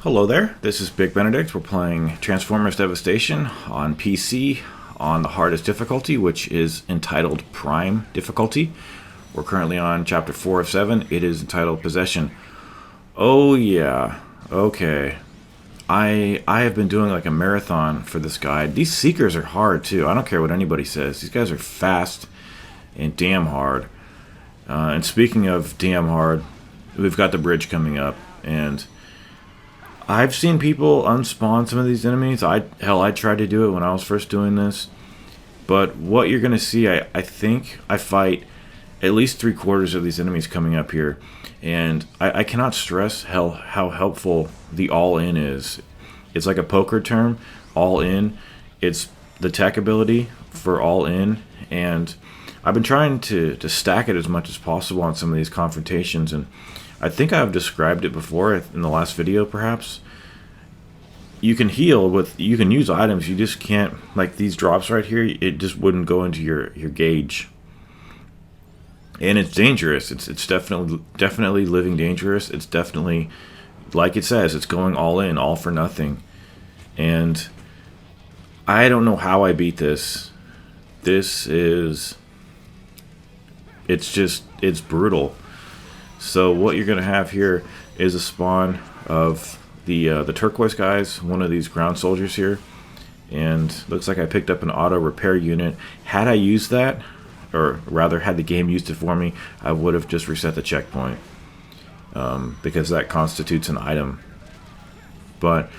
Hello there, this is Big Benedict. We're playing Transformers Devastation on PC on the hardest difficulty, which is entitled Prime difficulty. We're currently on chapter 4 of 7. It is entitled Possession. Oh yeah, okay. I have been doing like a marathon for this guide. These Seekers are hard too. I don't care what anybody says. These guys are fast and damn hard. And speaking of damn hard, we've got the bridge coming up, and I've seen people unspawn some of these enemies. I tried to do it when I was first doing this. But what you're going to see, I think I fight at least 3/4 of these enemies coming up here. And I cannot stress how helpful the all-in is. It's like a poker term, all-in. It's the tech ability for all-in. And I've been trying to stack it as much as possible on some of these confrontations. And I think I've described it before in the last video, perhaps. You can heal you can use items, you just can't, like these drops right here, it just wouldn't go into your gauge. And it's dangerous. It's definitely living dangerous. It's definitely, like it says, it's going all in, all for nothing. And I don't know how I beat this. It's brutal. So what you're going to have here is a spawn of the turquoise guys, one of these ground soldiers here. And looks like I picked up an auto repair unit. Had I used that, or rather had the game used it for me, I would have just reset the checkpoint. Because that constitutes an item. But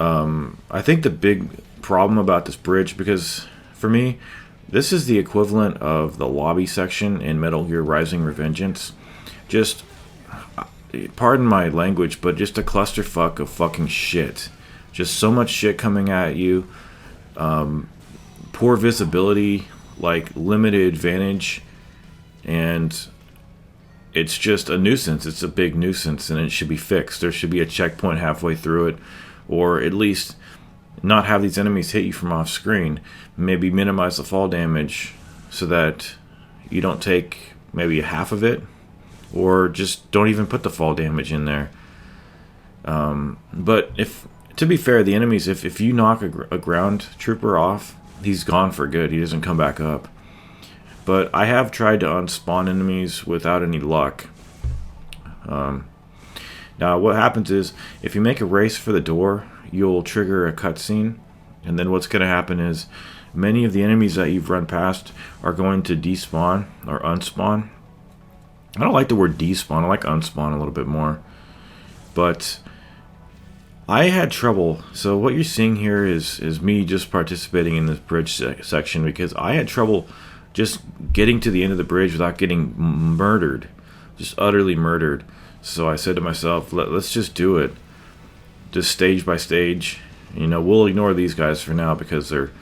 I think the big problem about this bridge, because for me, this is the equivalent of the lobby section in Metal Gear Rising: Revengeance. Just, pardon my language, but just a clusterfuck of fucking shit. Just so much shit coming at you. Poor visibility, like limited advantage, and it's just a nuisance. It's a big nuisance, and it should be fixed. There should be a checkpoint halfway through it, or at least not have these enemies hit you from off screen. Maybe minimize the fall damage so that you don't take maybe half of it, or just don't even put the fall damage in there. But to be fair, the enemies, if you knock a ground trooper off, he's gone for good. He doesn't come back up. But I have tried to unspawn enemies without any luck. Now what happens is, if you make a race for the door, you'll trigger a cutscene, and then what's going to happen is many of the enemies that you've run past are going to despawn or unspawn. I don't like the word despawn. I like unspawn a little bit more. But I had trouble. So what you're seeing here is me just participating in this bridge section, because I had trouble just getting to the end of the bridge without getting murdered. Just utterly murdered. So I said to myself, let's just do it. Just stage by stage. We'll ignore these guys for now because they're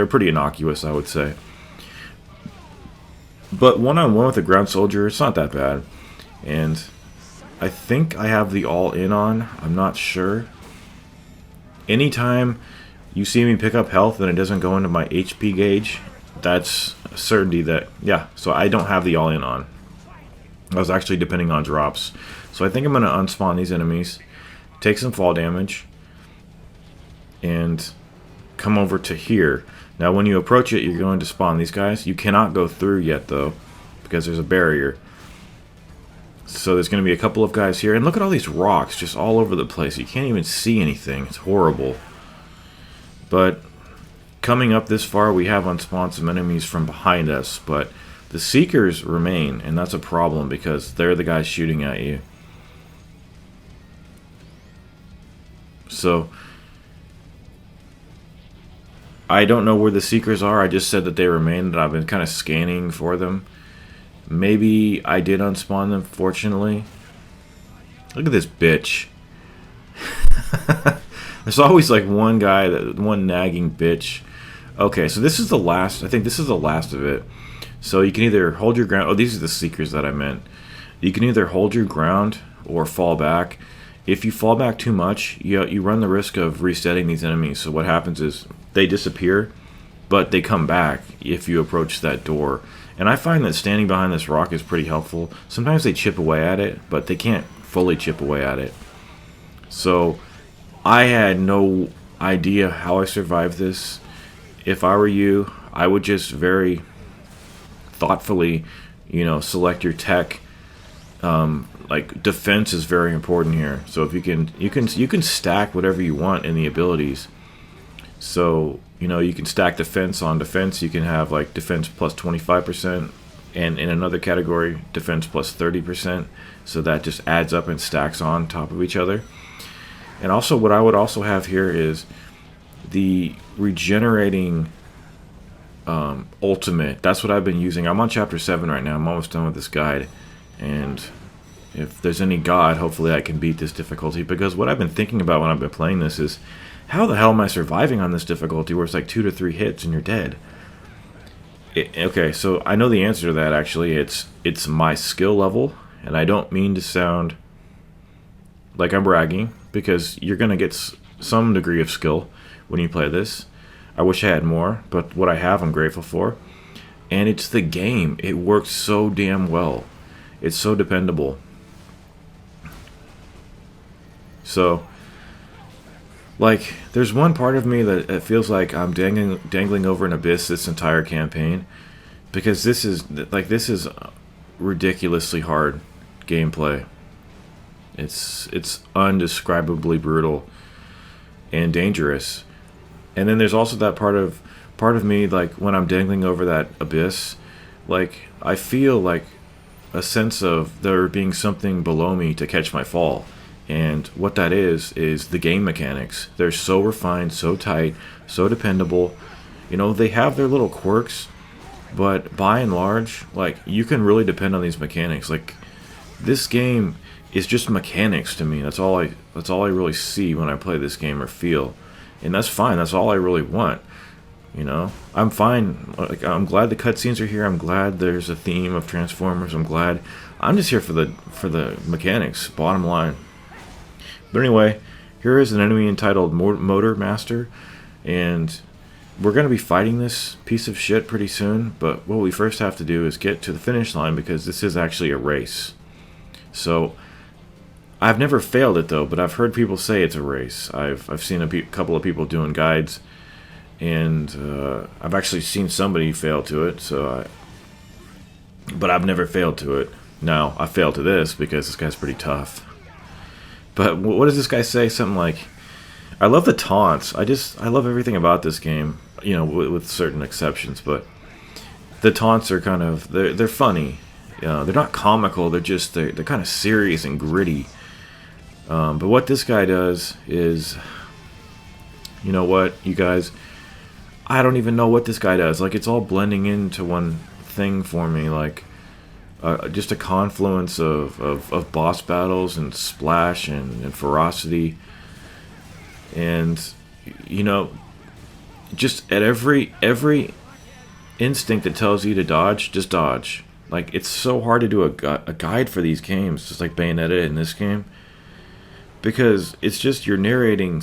pretty innocuous, I would say. But one-on-one with a ground soldier, it's not that bad. And I think I have the all-in on. I'm not sure. Anytime you see me pick up health and it doesn't go into my HP gauge, that's a certainty that, yeah, so I don't have the all-in on. I was actually depending on drops. So I think I'm going to unspawn these enemies, take some fall damage, and come over to here. Now when you approach it, you're going to spawn these guys. You cannot go through yet though, because there's a barrier. So there's going to be a couple of guys here. And look at all these rocks just all over the place. You can't even see anything. It's horrible. But coming up this far, we have unspawned some enemies from behind us. But the Seekers remain, and that's a problem because they're the guys shooting at you. So I don't know where the Seekers are. I just said that they remain, and I've been kind of scanning for them. Maybe I did unspawn them, fortunately. Look at this bitch. There's always like one guy, one nagging bitch. Okay, so this is the last. I think this is the last of it. So you can either hold your ground. Oh, these are the Seekers that I meant. You can either hold your ground or fall back. If you fall back too much, you run the risk of resetting these enemies. So what happens is they disappear, but they come back if you approach that door. And I find that standing behind this rock is pretty helpful. Sometimes they chip away at it, but they can't fully chip away at it. So I had no idea how I survived this. If I were you, I would just very thoughtfully, select your tech. Like defense is very important here. So if you can stack whatever you want in the abilities. So you can stack defense on defense. You can have like defense plus 25%, and in another category, defense plus 30%. So that just adds up and stacks on top of each other. And also, what I would also have here is the regenerating ultimate. That's what I've been using. I'm on chapter 7 right now. I'm almost done with this guide, and if there's any god, hopefully I can beat this difficulty, because what I've been thinking about when I've been playing this is, how the hell am I surviving on this difficulty where it's like 2 to 3 hits and you're dead? Okay, so I know the answer to that. Actually, it's my skill level, and I don't mean to sound like I'm bragging, because you're gonna get some degree of skill when you play this. I wish I had more, but what I have I'm grateful for. And it's the game. It works so damn well. It's so dependable. So, like, there's one part of me that it feels like I'm dangling over an abyss this entire campaign, because this is ridiculously hard gameplay. It's undescribably brutal and dangerous. And then there's also that part of me, like, when I'm dangling over that abyss, like, I feel like a sense of there being something below me to catch my fall. And what that is the game mechanics. They're so refined, so tight, so dependable. They have their little quirks, but by and large, like, you can really depend on these mechanics. Like, this game is just mechanics to me. That's all I really see when I play this game or feel. And that's fine. That's all I really want. I'm fine. Like, I'm glad the cutscenes are here. I'm glad there's a theme of Transformers. I'm just here for the mechanics, bottom line. But anyway, here is an enemy entitled Motor Master, and we're going to be fighting this piece of shit pretty soon, but what we first have to do is get to the finish line, because this is actually a race. So, I've never failed it though, but I've heard people say it's a race. I've seen a couple of people doing guides, and I've actually seen somebody fail to it, but I've never failed to it. Now, I failed to this because this guy's pretty tough. But what does this guy say? Something like, I love the taunts. I love everything about this game, with certain exceptions. But the taunts are kind of, they're funny. They're not comical. They're kind of serious and gritty. But what this guy does is, you know what, you guys, I don't even know what this guy does. Like, it's all blending into one thing for me. Like, just a confluence of boss battles and splash and ferocity, and just at every instinct that tells you to dodge, just dodge. Like, it's so hard to do a guide for these games, just like Bayonetta in this game, because it's just you're narrating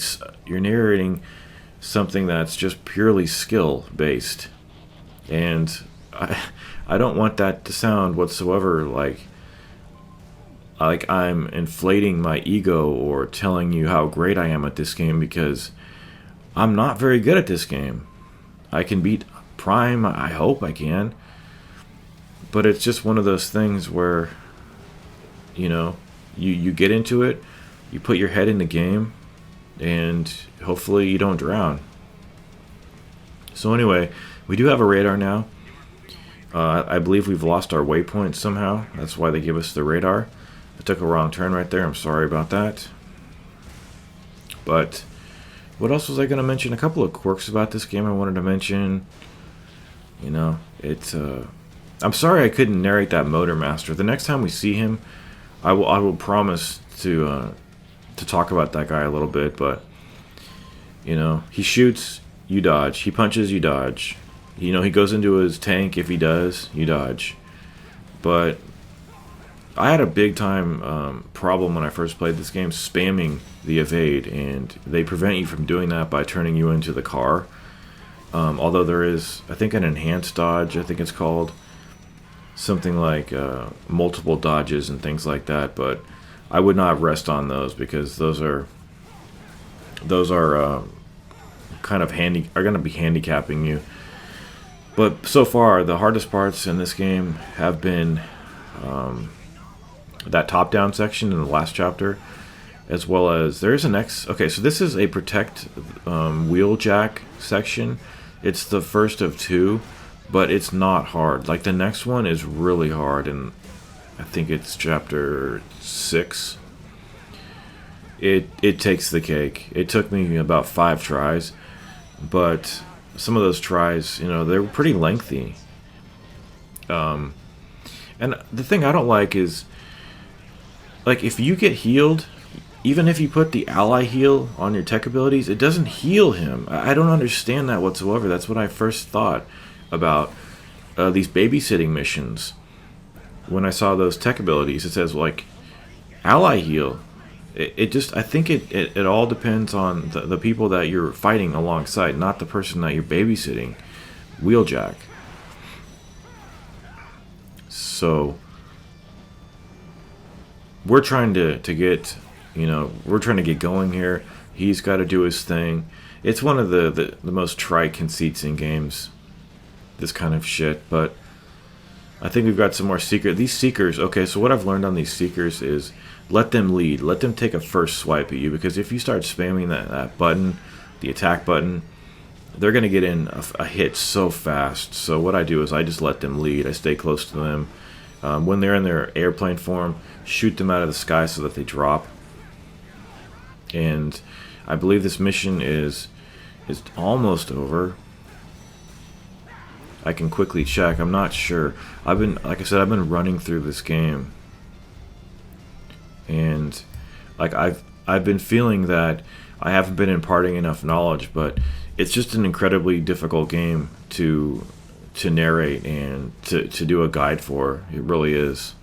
something that's just purely skill based, and I don't want that to sound whatsoever like I'm inflating my ego or telling you how great I am at this game, because I'm not very good at this game. I can beat Prime, I hope I can, but it's just one of those things where you get into it, you put your head in the game, and hopefully you don't drown. So anyway, we do have a radar now. I believe we've lost our waypoint somehow. That's why they give us the radar. I took a wrong turn right there. I'm sorry about that. But what else was I going to mention? A couple of quirks about this game I wanted to mention. I'm sorry I couldn't narrate that Motor Master. The next time we see him, I will promise to talk about that guy a little bit. But he shoots, you dodge. He punches, you dodge. He goes into his tank. If he does, you dodge. But I had a big time problem when I first played this game, spamming the evade, and they prevent you from doing that by turning you into the car. Although there is, I think, an enhanced dodge, I think it's called, something like multiple dodges and things like that. But I would not rest on those, because those are kind of are going to be handicapping you. But so far, the hardest parts in this game have been that top-down section in the last chapter, as well as there's an Okay, so this is a protect wheeljack section. It's the first of two, but it's not hard. Like, the next one is really hard, and I think it's chapter 6. It takes the cake. It took me about 5 tries, but some of those tries, they're pretty lengthy. And the thing I don't like is, like, if you get healed, even if you put the ally heal on your tech abilities, it doesn't heal him. I don't understand that whatsoever. That's what I first thought about these babysitting missions. When I saw those tech abilities, it says, like, ally heal. I think it all depends on the people that you're fighting alongside, not the person that you're babysitting. Wheeljack. So we're trying to get, we're trying to get going here. He's got to do his thing. It's one of the most trite conceits in games, this kind of shit. But I think we've got some more these seekers. Okay, so what I've learned on these seekers is, let them lead. Let them take a first swipe at you, because if you start spamming that button, the attack button, they're going to get in a hit so fast. So what I do is I just let them lead. I stay close to them. When they're in their airplane form, shoot them out of the sky so that they drop. And I believe this mission is almost over. I can quickly check. I'm not sure. Like I said, I've been running through this game. And like I've been feeling that I haven't been imparting enough knowledge, but it's just an incredibly difficult game to narrate and to do a guide for. It really is,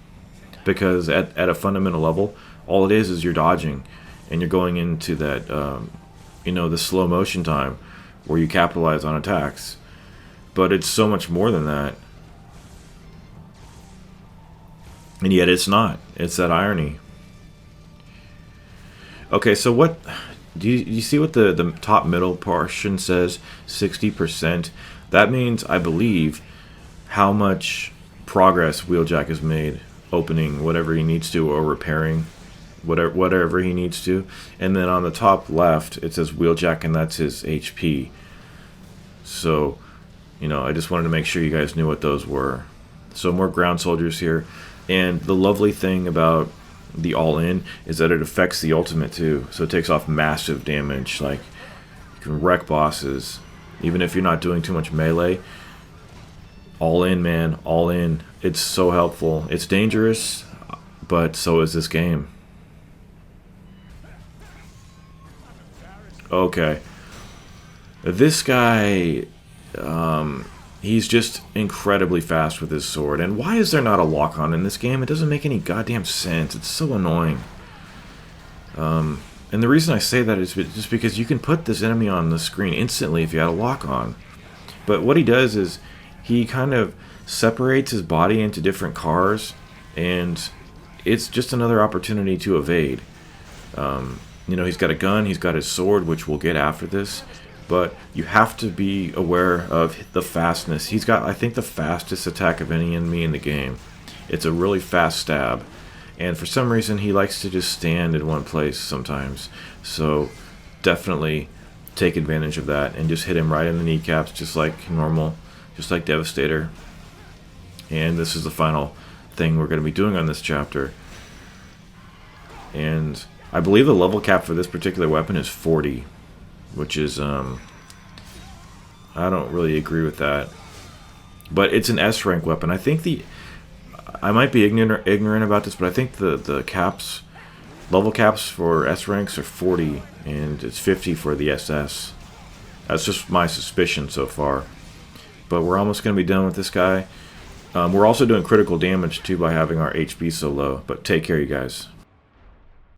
because at a fundamental level, all it is you're dodging, and you're going into that the slow motion time where you capitalize on attacks. But it's so much more than that, and yet it's not. It's that irony. Okay, so what do you see what the top middle portion says? 60%. That means, I believe, how much progress Wheeljack has made opening whatever he needs to, or repairing whatever he needs to. And then on the top left, it says Wheeljack, and that's his HP. So, I just wanted to make sure you guys knew what those were. So more ground soldiers here. And the lovely thing about the all-in is that it affects the ultimate too, so it takes off massive damage. Like, you can wreck bosses even if you're not doing too much melee. All in, man, all in. It's so helpful. It's dangerous, but so is this game. Okay, this guy, he's just incredibly fast with his sword. And why is there not a lock-on in this game? It doesn't make any goddamn sense. It's so annoying. And the reason I say that is just because you can put this enemy on the screen instantly if you had a lock-on. But what he does is he kind of separates his body into different cars, and it's just another opportunity to evade. He's got a gun, he's got his sword, which we'll get after this. But you have to be aware of the fastness. He's got, I think, the fastest attack of any enemy in the game. It's a really fast stab. And for some reason, he likes to just stand in one place sometimes. So definitely take advantage of that and just hit him right in the kneecaps, just like normal, just like Devastator. And this is the final thing we're going to be doing on this chapter. And I believe the level cap for this particular weapon is 40. Which is, I don't really agree with that. But it's an S rank weapon. I think I might be ignorant about this, but I think the caps, level caps for S ranks are 40, and it's 50 for the SS. That's just my suspicion so far. But we're almost going to be done with this guy. We're also doing critical damage too by having our HP so low. But take care, you guys.